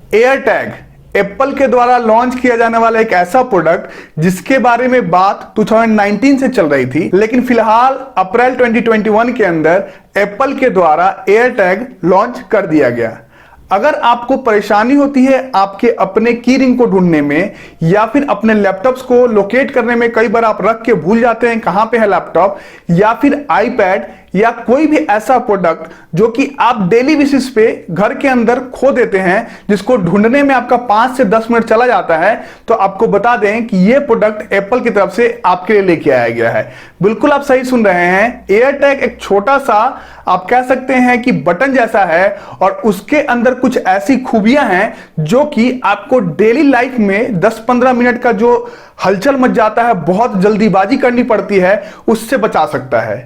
Air tag Apple के द्वारा launch किया जाने वाला एक ऐसा प्रोडक्ट जिसके बारे में बात 2019 से चल रही थी, लेकिन फिलहाल अप्रैल 2021 के अंदर एप्पल के द्वारा एयर टैग लॉन्च कर दिया गया। अगर आपको परेशानी होती है आपके अपने की रिंग को ढूंढने में या फिर अपने लैपटॉप्स को लोकेट करने में, कई बार आप रख के भूल जाते हैं कहां पे है लैपटॉप या फिर आईपैड या कोई भी ऐसा प्रोडक्ट जो कि आप डेली बेसिस पे घर के अंदर खो देते हैं, जिसको ढूंढने में आपका 5 से 10 मिनट चला जाता है, तो आपको बता दें कि यह प्रोडक्ट एप्पल की तरफ से आपके लिए लेके आया गया है। बिल्कुल आप सही सुन रहे हैं, एयर टैग एक छोटा सा आप कह सकते हैं कि बटन जैसा है और उसके अंदर कुछ ऐसी खूबियां हैं जो कि आपको डेली लाइफ में 10-15 मिनट का जो हलचल मच जाता है, बहुत जल्दीबाजी करनी पड़ती है, उससे बचा सकता है।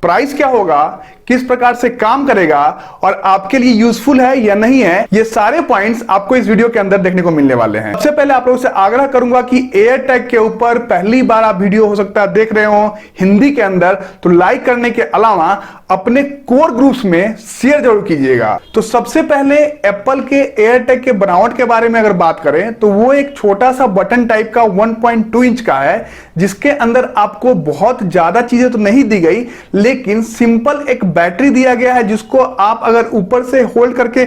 प्राइस क्या होगा, किस प्रकार से काम करेगा और आपके लिए यूजफुल है या नहीं है, ये सारे पॉइंट्स आपको इस वीडियो के अंदर देखने को मिलने वाले हैं। सबसे पहले आप लोगों से आग्रह करूंगा कि एयर टैग के ऊपर पहली बार आप वीडियो हो सकता है देख रहे हो हिंदी के अंदर, तो लाइक करने के अलावा अपने कोर ग्रुप्स में शेयर जरूर कीजिएगा। तो सबसे पहले एप्पल के एयर टैग के बनावट के बारे में अगर बात करें तो वो एक छोटा सा बटन टाइप का 1.2 इंच का है, जिसके अंदर आपको बहुत ज्यादा चीजें तो नहीं दी गई, लेकिन सिंपल एक बैटरी दिया गया है, जिसको आप अगर ऊपर से होल्ड करके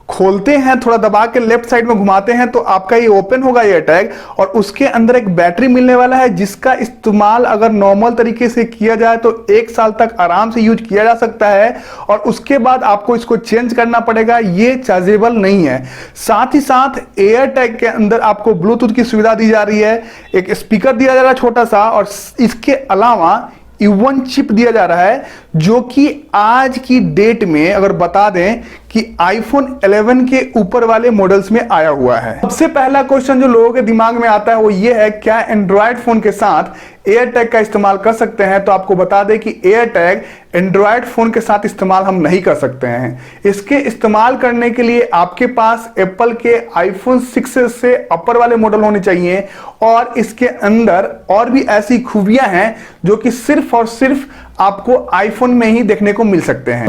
खोलते हैं, थोड़ा दबा के लेफ्ट साइड में घुमाते हैं तो आपका ये ओपन होगा एयर टैग, और उसके अंदर एक बैटरी मिलने वाला है जिसका इस्तेमाल अगर नॉर्मल तरीके से किया जाए तो 1 साल तक आराम से यूज किया जा सकता है, और उसके बाद आपको इसको चेंज करना पड़ेगा, ये चार्जेबल नहीं है। साथ ही साथ एयर टैग के अंदर आपको ब्लूटूथ की सुविधा दी जा रही है, एक स्पीकर दिया जा रहा है छोटा सा, और इसके अलावा U1 चिप दिया जा रहा है, जो कि आज की डेट में अगर बता दें कि आईफोन 11 के ऊपर वाले मॉडल्स में आया हुआ है। सबसे पहला क्वेश्चन जो लोगों के दिमाग में आता है वो ये है, क्या एंड्रॉयड फोन के साथ एयर टैग का इस्तेमाल कर सकते हैं? तो आपको बता दें कि एयर टैग एंड्रॉयड फोन के साथ इस्तेमाल हम नहीं कर सकते हैं। इसके इस्तेमाल करने के लिए आपके पास एप्पल के आईफोन 6 से अपर वाले मॉडल होने चाहिए, और इसके अंदर और भी ऐसी खूबियां हैं जो कि सिर्फ और सिर्फ आपको आईफोन में ही देखने को मिल सकते हैं।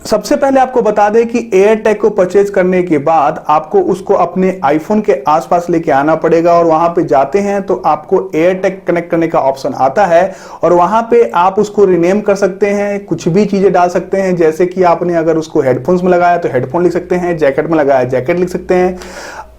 सबसे पहले आपको बता दें कि एयर टैग को परचेज करने के बाद आपको उसको अपने आईफोन के आसपास लेके आना पड़ेगा, और वहां पे जाते हैं तो आपको एयर टैग कनेक्ट करने का ऑप्शन आता है, और वहां पे आप उसको रिनेम कर सकते हैं, कुछ भी चीजें डाल सकते हैं, जैसे कि आपने अगर उसको हेडफोन्स में लगाया तो हेडफोन लिख सकते हैं, जैकेट में लगाया जैकेट लिख सकते हैं,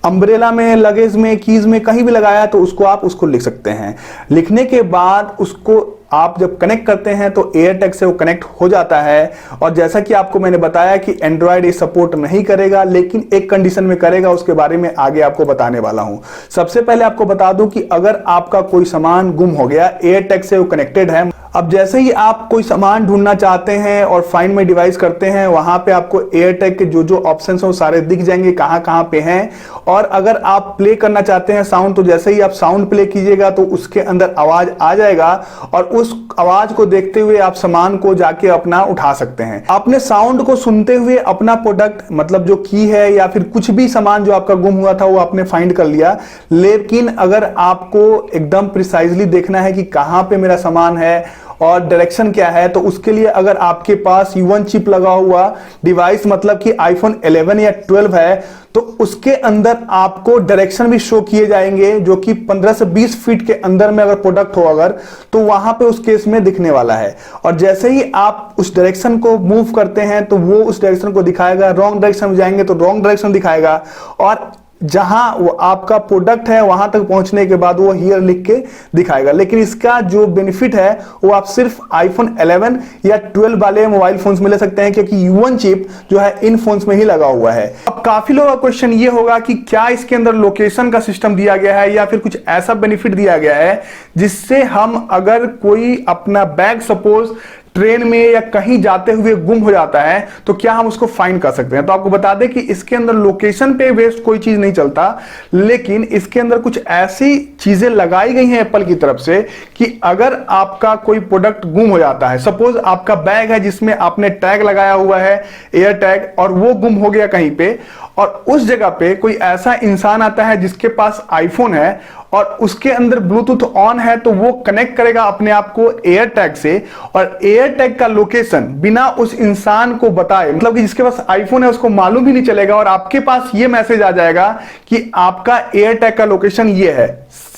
अम्ब्रेला में, लगेज में, कीज में कहीं भी लगाया तो उसको लिख सकते हैं। लिखने के बाद उसको आप जब कनेक्ट करते हैं तो एयर टैग से वो कनेक्ट हो जाता है, और जैसा कि आपको मैंने बताया कि एंड्रॉयड ये सपोर्ट नहीं करेगा, लेकिन एक कंडीशन में करेगा, उसके बारे में आगे आपको बताने वाला हूं। सबसे पहले आपको बता दूं कि अगर आपका कोई सामान गुम हो गया, एयर टैग से वो कनेक्टेड है, अब जैसे ही आप कोई सामान ढूंढना चाहते हैं और फाइंड में डिवाइस करते हैं, वहां पे आपको एयर टैग के जो ऑप्शंस हैं वो सारे दिख जाएंगे कहां कहां पे हैं। और अगर आप प्ले करना चाहते हैं साउंड, तो जैसे ही आप साउंड प्ले कीजिएगा तो उसके अंदर आवाज आ जाएगा, और उस आवाज को देखते हुए आप सामान को जाके अपना उठा सकते हैं। आपने साउंड को सुनते हुए अपना प्रोडक्ट, मतलब जो की है या फिर कुछ भी सामान जो आपका गुम हुआ था वो आपने फाइंड कर लिया। लेकिन अगर आपको एकदम प्रिसाइजली देखना है कि कहां पे मेरा सामान है और डायरेक्शन क्या है, तो उसके लिए अगर आपके पास U1 चिप लगा हुआ डिवाइस, मतलब कि आईफोन 11 या 12 है, तो उसके अंदर आपको डायरेक्शन भी शो किए जाएंगे, जो कि 15 से 20 फीट के अंदर में अगर प्रोडक्ट हो अगर, तो वहां पे उस केस में दिखने वाला है। और जैसे ही आप उस डायरेक्शन को मूव करते हैं तो वो उस डायरेक्शन को दिखाएगा, रॉन्ग डायरेक्शन में जाएंगे तो रॉन्ग डायरेक्शन दिखाएगा, और जहां वो आपका प्रोडक्ट है वहां तक पहुंचने के बाद वो हियर लिख के दिखाएगा। लेकिन इसका जो बेनिफिट है वो आप सिर्फ आईफोन 11 या 12 वाले मोबाइल फोन्स में ले सकते हैं, क्योंकि U1 चिप जो है इन फोन्स में ही लगा हुआ है। अब काफी लोगों का क्वेश्चन ये होगा कि क्या इसके अंदर लोकेशन का सिस्टम दिया गया है या फिर कुछ ऐसा बेनिफिट दिया गया है जिससे हम अगर कोई अपना बैग सपोज ट्रेन में या कहीं जाते हुए गुम हो जाता है तो क्या हम उसको फाइंड कर सकते हैं? तो आपको बता दें कि इसके अंदर लोकेशन पे बेस्ड कोई चीज नहीं चलता, लेकिन इसके अंदर कुछ ऐसी चीजें लगाई गई हैं एप्पल की तरफ से कि अगर आपका कोई प्रोडक्ट गुम हो जाता है, सपोज आपका बैग है जिसमें आपने टैग लगाया हुआ है एयर टैग, और वो गुम हो गया कहीं पे, और उस जगह पे कोई ऐसा इंसान आता है जिसके पास आईफोन है और उसके अंदर ब्लूटूथ ऑन है तो वो कनेक्ट करेगा अपने आप को एयर टैग से, और एयर टैग का लोकेशन बिना उस इंसान को बताए, मतलब कि जिसके पास आईफोन है उसको मालूम भी नहीं चलेगा, और आपके पास ये मैसेज आ जाएगा कि आपका एयर टैग का लोकेशन ये है।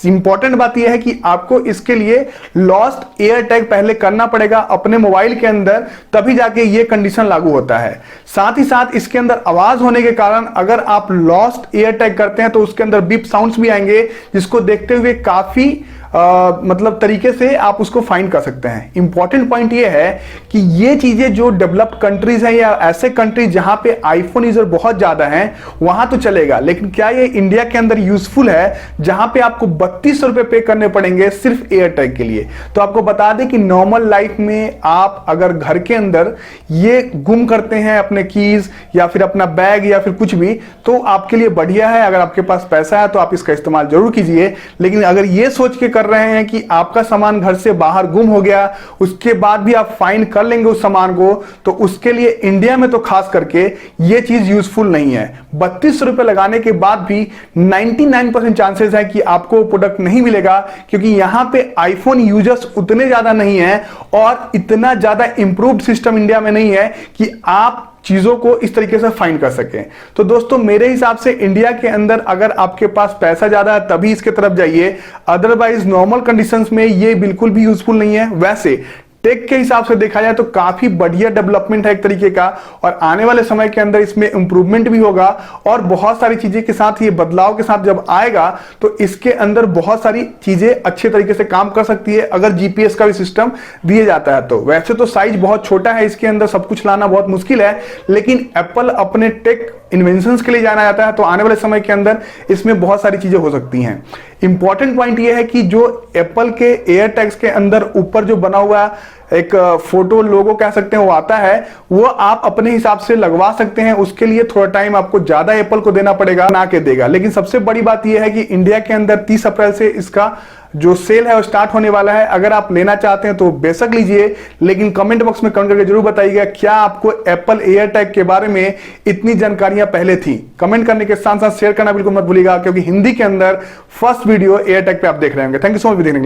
इंपॉर्टेंट बात यह है कि आपको इसके लिए लॉस्ट एयर टैग पहले करना पड़ेगा अपने मोबाइल के अंदर, तभी जाके ये कंडीशन लागू होता है। साथ ही साथ इसके अंदर आवाज होने के कारण अगर आप लॉस्ट एयर टैग करते हैं तो उसके अंदर बीप साउंड्स भी आएंगे, जिसको देखते हुए काफी मतलब तरीके से आप उसको फाइंड कर सकते हैं। इंपॉर्टेंट पॉइंट ये है कि ये चीजें जो डेवलप्ड कंट्रीज हैं या ऐसे कंट्रीज जहां पे आईफोन यूजर बहुत ज्यादा हैं वहां तो चलेगा, लेकिन क्या ये इंडिया के अंदर यूजफुल है जहां पे आपको 32 रुपए पे करने पड़ेंगे सिर्फ एयर टैग के लिए? तो आपको बता दें कि नॉर्मल लाइफ में आप अगर घर के अंदर ये गुम करते हैं अपने कीज या फिर अपना बैग या फिर कुछ भी, तो आपके लिए बढ़िया है। अगर आपके पास पैसा है तो आप इसका इस्तेमाल जरूर कीजिए, लेकिन अगर ये सोच के कर रहे हैं कि आपका सामान घर से बाहर गुम हो गया उसके बाद भी आप फाइन कर लेंगे उस सामान को, तो उसके लिए इंडिया में तो खास करके ये चीज यूजफुल नहीं है। 32 रुपए लगाने के बाद भी 99% चांसेस है कि आपको प्रोडक्ट नहीं मिलेगा, क्योंकि यहां पे आईफोन यूजर्स उतने ज्यादा नहीं है और इतना ज्यादा इंप्रूव्ड सिस्टम इंडिया में नहीं है कि आप चीजों को इस तरीके से फाइंड कर सकें। तो दोस्तों मेरे हिसाब से इंडिया के अंदर अगर आपके पास पैसा ज्यादा है तभी इसके तरफ जाइए, अदरवाइज नॉर्मल कंडीशंस में ये बिल्कुल भी यूजफुल नहीं है। वैसे टेक के हिसाब से देखा जाए तो काफी बढ़िया डेवलपमेंट है एक तरीके का, और आने वाले समय के अंदर इसमें इंप्रूवमेंट भी होगा, और बहुत सारी चीजें के साथ ये बदलाव के साथ जब आएगा तो इसके अंदर बहुत सारी चीजें अच्छे तरीके से काम कर सकती है अगर जीपीएस का भी सिस्टम दिया जाता है तो। वैसे तो साइज बहुत छोटा है, इसके अंदर सब कुछ लाना बहुत मुश्किल है, लेकिन एप्पल अपने टेक इन्वेंशंस के लिए जाना जाता है, तो आने वाले समय के अंदर इसमें बहुत सारी चीजें हो सकती हैं। इंपॉर्टेंट पॉइंट यह है कि जो एप्पल के एयर टैग्स के अंदर ऊपर जो बना हुआ एक फोटो लोगो कह सकते हैं वो आता है, वो आप अपने हिसाब से लगवा सकते हैं। उसके लिए थोड़ा टाइम आपको ज्यादा एप्पल को देना पड़ेगा, ना के देगा। लेकिन सबसे बड़ी बात यह है कि इंडिया के अंदर 30 अप्रैल से इसका जो सेल है वो स्टार्ट होने वाला है। अगर आप लेना चाहते हैं तो बेशक लीजिए, लेकिन कमेंट बॉक्स में कमेंट करके जरूर बताइएगा क्या आपको एप्पल एयर टैग के बारे में इतनी जानकारियां पहले थी। कमेंट करने के साथ साथ शेयर करना बिल्कुल मत भूलिएगा, क्योंकि हिंदी के अंदर फर्स्ट वीडियो एयर टैग पे आप देख रहे होंगे। थैंक यू सो मच देखने के लिए।